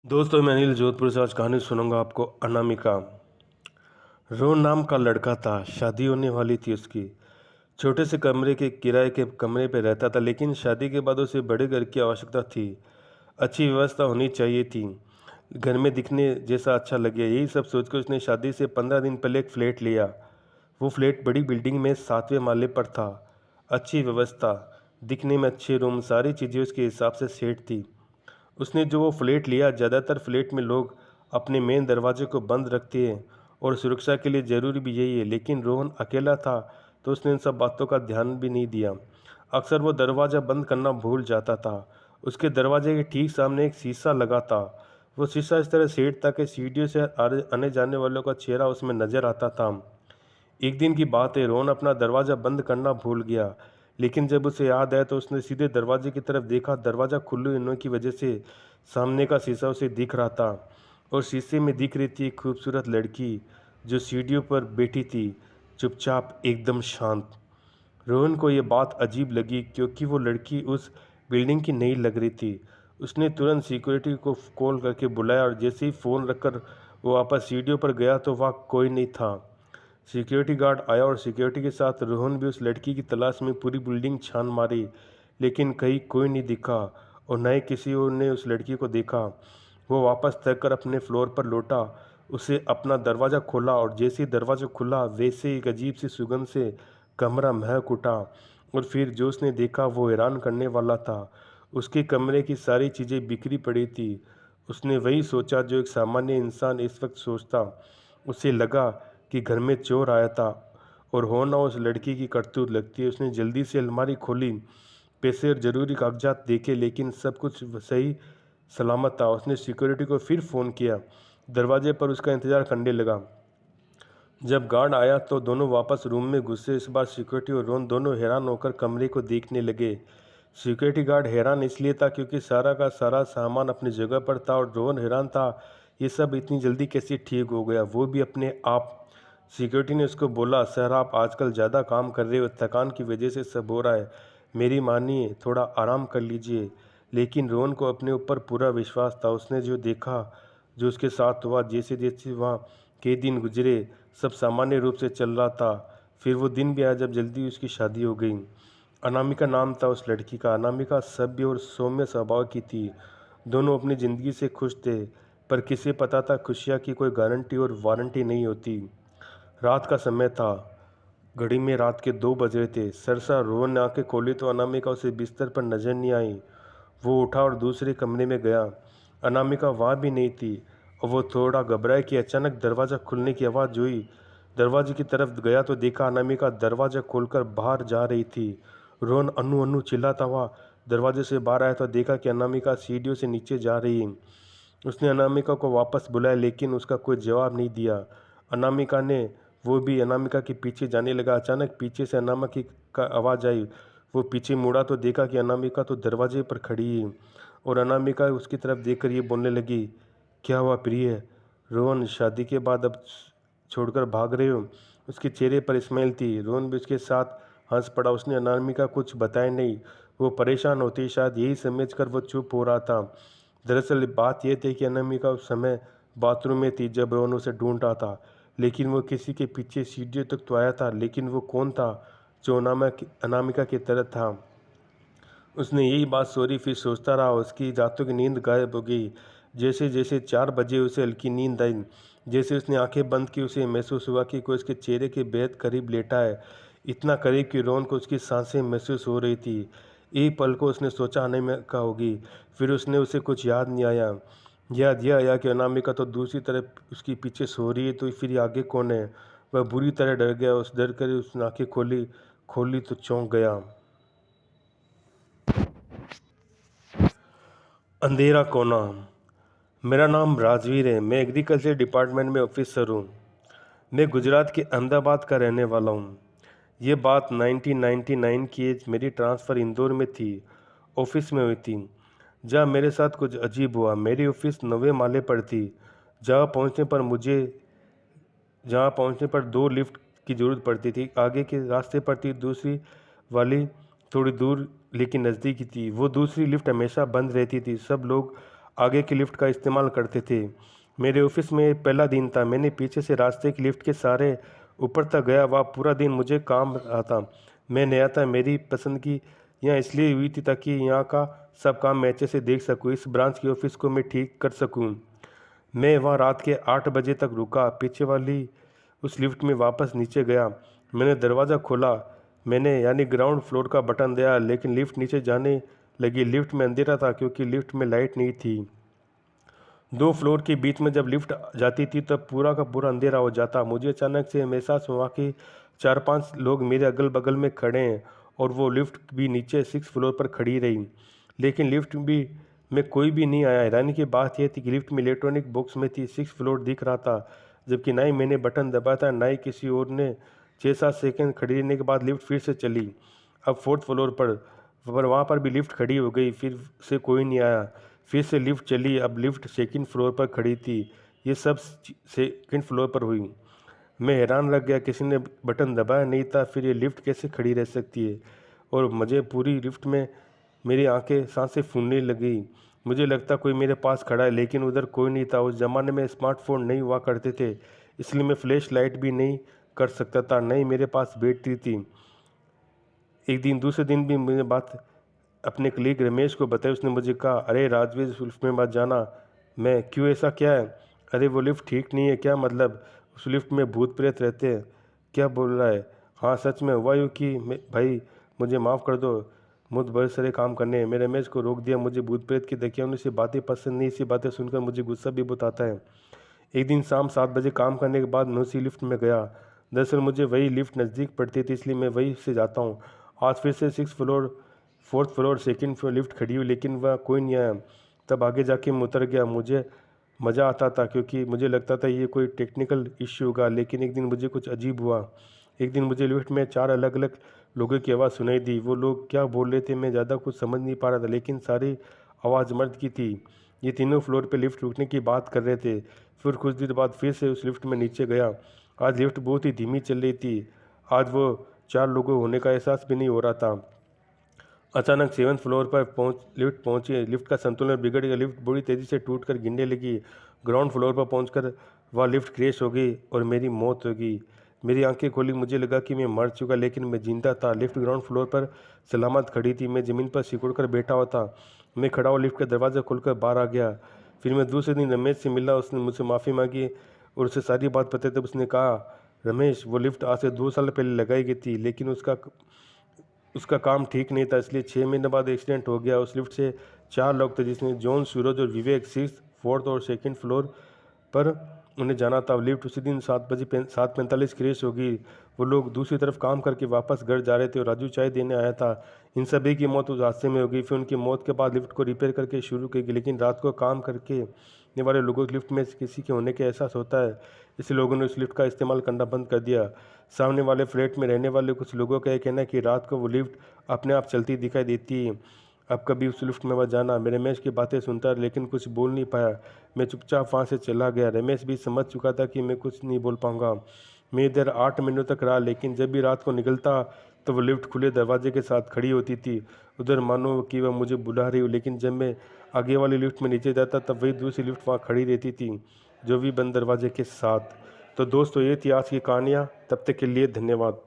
दोस्तों, मैं अनिल जोधपुर से आज कहानी सुनाऊंगा आपको। अनामिका। रोहन नाम का लड़का था। शादी होने वाली थी उसकी। छोटे से कमरे के किराए के कमरे पे रहता था, लेकिन शादी के बाद उसे बड़े घर की आवश्यकता थी। अच्छी व्यवस्था होनी चाहिए थी, घर में दिखने जैसा अच्छा लगे। यही सब सोचकर उसने शादी से 15 दिन पहले एक फ्लैट लिया। वो फ्लैट बड़ी बिल्डिंग में 7वें माले पर था। अच्छी व्यवस्था, दिखने में अच्छे रूम, सारी चीज़ें उसके हिसाब से सेट थी। उसने जो वो फ्लैट लिया, ज़्यादातर फ्लैट में लोग अपने मेन दरवाजे को बंद रखते हैं और सुरक्षा के लिए ज़रूरी भी यही है, लेकिन रोहन अकेला था तो उसने इन सब बातों का ध्यान भी नहीं दिया। अक्सर वो दरवाज़ा बंद करना भूल जाता था। उसके दरवाजे के ठीक सामने एक शीशा लगा था। वो शीशा इस तरह सेट था कि सीढ़ियों से आने जाने वालों का चेहरा उसमें नज़र आता था। एक दिन की बात है, रोहन अपना दरवाज़ा बंद करना भूल गया, लेकिन जब उसे याद आया तो उसने सीधे दरवाजे की तरफ देखा। दरवाज़ा खुले होने की वजह से सामने का शीशा उसे दिख रहा था, और शीशे में दिख रही थी एक खूबसूरत लड़की जो सीढ़ियों पर बैठी थी, चुपचाप, एकदम शांत। रोहन को ये बात अजीब लगी, क्योंकि वो लड़की उस बिल्डिंग की नहीं लग रही थी। उसने तुरंत सिक्योरिटी को कॉल करके बुलाया, और जैसे ही फ़ोन रखकर वो वापस सीढ़ियों पर गया तो वहाँ कोई नहीं था। सिक्योरिटी गार्ड आया और सिक्योरिटी के साथ रोहन भी उस लड़की की तलाश में पूरी बिल्डिंग छान मारी, लेकिन कहीं कोई नहीं दिखा और न ही किसी और ने उस लड़की को देखा। वो वापस थक कर अपने फ्लोर पर लौटा। उसे अपना दरवाज़ा खोला, और जैसे ही दरवाज़ा खुला वैसे ही एक अजीब सी सुगंध से कमरा महक उठा। और फिर जो उसने देखा वो हैरान करने वाला था। उसके कमरे की सारी चीज़ें बिखरी पड़ी थी। उसने वही सोचा जो एक सामान्य इंसान इस वक्त सोचता। उसे लगा कि घर में चोर आया था, और होना उस लड़की की करतूत लगती है। उसने जल्दी से अलमारी खोली, पैसे और ज़रूरी कागजात देखे, लेकिन सब कुछ सही सलामत था। उसने सिक्योरिटी को फिर फ़ोन किया, दरवाजे पर उसका इंतज़ार करने लगा। जब गार्ड आया तो दोनों वापस रूम में घुसे। इस बार सिक्योरिटी और रोहन दोनों हैरान होकर कमरे को देखने लगे। सिक्योरिटी गार्ड हैरान इसलिए था क्योंकि सारा का सारा सामान अपनी जगह पर था, और रोहन हैरान था ये सब इतनी जल्दी कैसे ठीक हो गया, वो भी अपने आप। सिक्योरिटी ने उसको बोला, सर आप आजकल ज़्यादा काम कर रहे हो, थकान की वजह से सब हो रहा है। मेरी मानिए, थोड़ा आराम कर लीजिए। लेकिन रोहन को अपने ऊपर पूरा विश्वास था। उसने जो देखा, जो उसके साथ हुआ, जैसे जैसे वहाँ कई दिन गुजरे, सब सामान्य रूप से चल रहा था। फिर वो दिन भी आया जब जल्दी उसकी शादी हो गई। अनामिका नाम था उस लड़की का। अनामिका सभ्य और सौम्य स्वभाव की थी। दोनों अपनी ज़िंदगी से खुश थे, पर किसे पता था खुशियाँ की कोई गारंटी और वारंटी नहीं होती। रात का समय था। घड़ी में रात के 2 बज रहे थे। सरसा रोहन ने आंखें खोली तो अनामिका उसे बिस्तर पर नजर नहीं आई। वो उठा और दूसरे कमरे में गया। अनामिका वहाँ भी नहीं थी, और वो थोड़ा घबराया कि अचानक दरवाज़ा खुलने की आवाज़ हुई। दरवाजे की तरफ गया तो देखा अनामिका दरवाज़ा खोलकर बाहर जा रही थी। रोहन अन्नू अन्नू चिल्लाता हुआ दरवाजे से बाहर आया तो देखा कि अनामिका सीढ़ियों से नीचे जा रही है। उसने अनामिका को वापस बुलाया, लेकिन उसका कोई जवाब नहीं दिया। अनामिका ने वो भी अनामिका के पीछे जाने लगा। अचानक पीछे से अनामिका का आवाज़ आई। वो पीछे मुड़ा तो देखा कि अनामिका तो दरवाजे पर खड़ी है, और अनामिका उसकी तरफ देखकर ये बोलने लगी, क्या हुआ प्रिय? रोहन, शादी के बाद अब छोड़कर भाग रहे हो? उसके चेहरे पर स्माइल थी। रोहन भी उसके साथ हंस पड़ा। उसने अनामिका कुछ बताया नहीं। वो परेशान होती, शायद यही समझकर वो चुप हो रहा था। दरअसल बात यह थी कि अनामिका उस समय बाथरूम में थी जब रोहन उसे ढूंढ रहा था, लेकिन वो किसी के पीछे सीढ़ियों तक तो आया था, लेकिन वो कौन था जो अनामिका की तरह था? उसने यही बात सोची, फिर सोचता रहा। उसकी रातों की नींद गायब हो गई। जैसे जैसे 4 बजे उसे हल्की नींद आई। जैसे उसने आंखें बंद की, उसे महसूस हुआ कि कोई उसके चेहरे के बेहद करीब लेटा है, इतना करीब कि रोहन को उसकी सांसें महसूस हो रही थी। एक पल को उसने सोचा अनामिका होगी, फिर उसने उसे कुछ याद नहीं आया। याद यह आया कि अनामिका तो दूसरी तरफ उसके पीछे सो रही है, तो फिर ये आगे कौन है? वह बुरी तरह डर गया। उस डर कर उसने आंखें खोली खोली तो चौंक गया। अंधेरा कोना। मेरा नाम राजवीर है। मैं एग्रीकल्चर डिपार्टमेंट में ऑफिसर हूँ। मैं गुजरात के अहमदाबाद का रहने वाला हूँ। ये बात 1999 की है। मेरी ट्रांसफ़र इंदौर में थी, ऑफिस में हुई थी, जहाँ मेरे साथ कुछ अजीब हुआ। मेरी ऑफिस 9वें माले पर थी। जहाँ पहुँचने पर मुझे जहाँ पहुँचने पर 2 लिफ्ट की ज़रूरत पड़ती थी। आगे के रास्ते पर थी दूसरी वाली, थोड़ी दूर लेकिन नज़दीक ही थी। वो दूसरी लिफ्ट हमेशा बंद रहती थी। सब लोग आगे की लिफ्ट का इस्तेमाल करते थे। मेरे ऑफिस में पहला दिन था। मैंने पीछे से रास्ते की लिफ्ट के सारे ऊपर तक गया। वह पूरा दिन मुझे काम रहा था। मैं नया था। मेरी पसंद की यहाँ इसलिए हुई थी ताकि यहाँ का सब काम मैं अच्छे से देख सकूँ, इस ब्रांच के ऑफिस को मैं ठीक कर सकूँ। मैं वहाँ रात के 8 बजे तक रुका। पीछे वाली उस लिफ्ट में वापस नीचे गया। मैंने दरवाज़ा खोला। मैंने यानी ग्राउंड फ्लोर का बटन दिया, लेकिन लिफ्ट नीचे जाने लगी। लिफ्ट में अंधेरा था क्योंकि लिफ्ट में लाइट नहीं थी। 2 फ्लोर के बीच में जब लिफ्ट जाती थी तब पूरा का पूरा अंधेरा हो जाता। मुझे अचानक से महसूस हुआ कि 4-5 लोग मेरे अगल बगल में खड़े हैं और वो लिफ्ट भी नीचे 6 फ्लोर पर खड़ी रही, लेकिन लिफ्ट भी में कोई भी नहीं आया। हैरानी की बात यह थी कि लिफ्ट में इलेक्ट्रॉनिक बॉक्स में थी। 6 फ्लोर दिख रहा था, जबकि ना ही मैंने बटन दबाया था ना ही किसी और ने। 6-7 सेकंड खड़ी रहने के बाद लिफ्ट फिर से चली। अब 4th फ्लोर पर वहाँ पर भी लिफ्ट खड़ी हो गई। फिर से कोई नहीं आया। फिर से लिफ्ट चली। अब लिफ्ट 2nd फ्लोर पर खड़ी थी। ये सब 2nd फ्लोर पर हुई। मैं हैरान रह गया, किसी ने बटन दबाया नहीं था। फिर ये लिफ्ट कैसे खड़ी रह सकती है? और मुझे पूरी लिफ्ट में मेरी आंखें सांसें फूलने लगी। मुझे लगता कोई मेरे पास खड़ा है, लेकिन उधर कोई नहीं था। उस ज़माने में स्मार्टफोन नहीं हुआ करते थे, इसलिए मैं फ्लैश लाइट भी नहीं कर सकता था, नहीं मेरे पास बैटरी थी। एक दिन दूसरे दिन भी मैंने बात अपने कलीग रमेश को बताई। उसने मुझे कहा, अरे राजवीर, उस लिफ्ट में मत जाना। मैं, क्यों, ऐसा क्या है? अरे वो लिफ्ट ठीक नहीं है। क्या मतलब? उस लिफ्ट में भूत प्रेत रहते हैं। क्या बोल रहा है? हाँ सच में हुआ यूँ कि भाई मुझे माफ़ कर दो, मुझ बहुत सारे काम करने हैं। मैंने रमेश को रोक दिया। मुझे भूत प्रेत की दकियानों से बातें पसंद नहीं। इसी बातें सुनकर मुझे गुस्सा भी बहुत आता है। एक दिन शाम 7 बजे काम करने के बाद मैं उसी लिफ्ट में गया। दरअसल मुझे वही लिफ्ट नज़दीक पड़ती थी, इसलिए मैं वही से जाता हूँ। आज फिर से 6 floor 4th floor 2nd floor lift खड़ी हुई, लेकिन वह कोई नहीं आया। तब आगे जाके मैं उतर गया। मुझे मज़ा आता था क्योंकि मुझे लगता था ये कोई टेक्निकल इश्यू होगा, लेकिन एक दिन मुझे कुछ अजीब हुआ। एक दिन मुझे लिफ्ट में 4 अलग अलग लोगों की आवाज़ सुनाई दी। वो लोग क्या बोल रहे थे मैं ज़्यादा कुछ समझ नहीं पा रहा था, लेकिन सारी आवाज़ मर्द की थी। ये तीनों फ्लोर पे लिफ्ट रुकने की बात कर रहे थे। फिर कुछ देर बाद फिर से उस लिफ्ट में नीचे गया। आज लिफ्ट बहुत ही धीमी चल रही थी। आज वो 4 लोगों होने का एहसास भी नहीं हो रहा था। अचानक 7th फ्लोर पर लिफ्ट पहुंची। लिफ्ट का संतुलन बिगड़ गया। लिफ्ट बुरी तेज़ी से टूटकर गिरने लगी। ग्राउंड फ्लोर पर पहुंचकर वह लिफ्ट क्रैश हो गई और मेरी मौत हो गई। मेरी आंखें खोली। मुझे लगा कि मैं मर चुका, लेकिन मैं जिंदा था। लिफ्ट ग्राउंड फ्लोर पर सलामत खड़ी थी। मैं ज़मीन पर सिकुड़कर बैठा हुआ था। मैं खड़ा हुआ लिफ्ट का दरवाज़ा खोलकर बाहर आ गया। फिर मैं दूसरे दिन रमेश से मिला। उसने मुझसे माफ़ी मांगी और उसे सारी बात बताई। तब उसने कहा, रमेश, वो लिफ्ट आज से 2 साल पहले लगाई गई थी, लेकिन उसका काम ठीक नहीं था, इसलिए 6 महीने बाद एक्सीडेंट हो गया। उस लिफ्ट से 4 लोग थे, जिसमें जॉन, सूरज और विवेक 6th 4th और 2nd फ्लोर पर उन्हें जाना था। लिफ्ट उसी दिन 7:45 क्रैश होगी। वो लोग दूसरी तरफ काम करके वापस घर जा रहे थे और राजू चाय देने आया था। इन सभी की मौत उस हादसे में हो गई। फिर उनकी मौत के बाद लिफ्ट को रिपेयर करके शुरू की गई, लेकिन रात को काम करके ने वाले लोगों की लिफ्ट में किसी के होने का एहसास होता है, इसलिए लोगों ने उस लिफ्ट का इस्तेमाल करना बंद कर दिया। सामने वाले फ्लैट में रहने वाले कुछ लोगों का यह कहना है कि रात को वो लिफ्ट अपने आप चलती दिखाई देती है। अब कभी उस लिफ्ट में मत जाना। मैं रमेश की बातें सुनता लेकिन कुछ बोल नहीं पाया। मैं चुपचाप वहाँ से चला गया। रमेश भी समझ चुका था कि मैं कुछ नहीं बोल पाऊंगा। मैं इधर 8 मिनटों तक रहा, लेकिन जब भी रात को निकलता तो वो लिफ्ट खुले दरवाजे के साथ खड़ी होती थी। उधर मानो कि वह मुझे बुला रही हो, लेकिन जब मैं आगे वाली लिफ्ट में नीचे जाता तब वही दूसरी लिफ्ट वहाँ खड़ी रहती थी, जो भी बंद दरवाजे के साथ। तो दोस्तों, ये थी आज की कहानियाँ। तब तक के लिए धन्यवाद।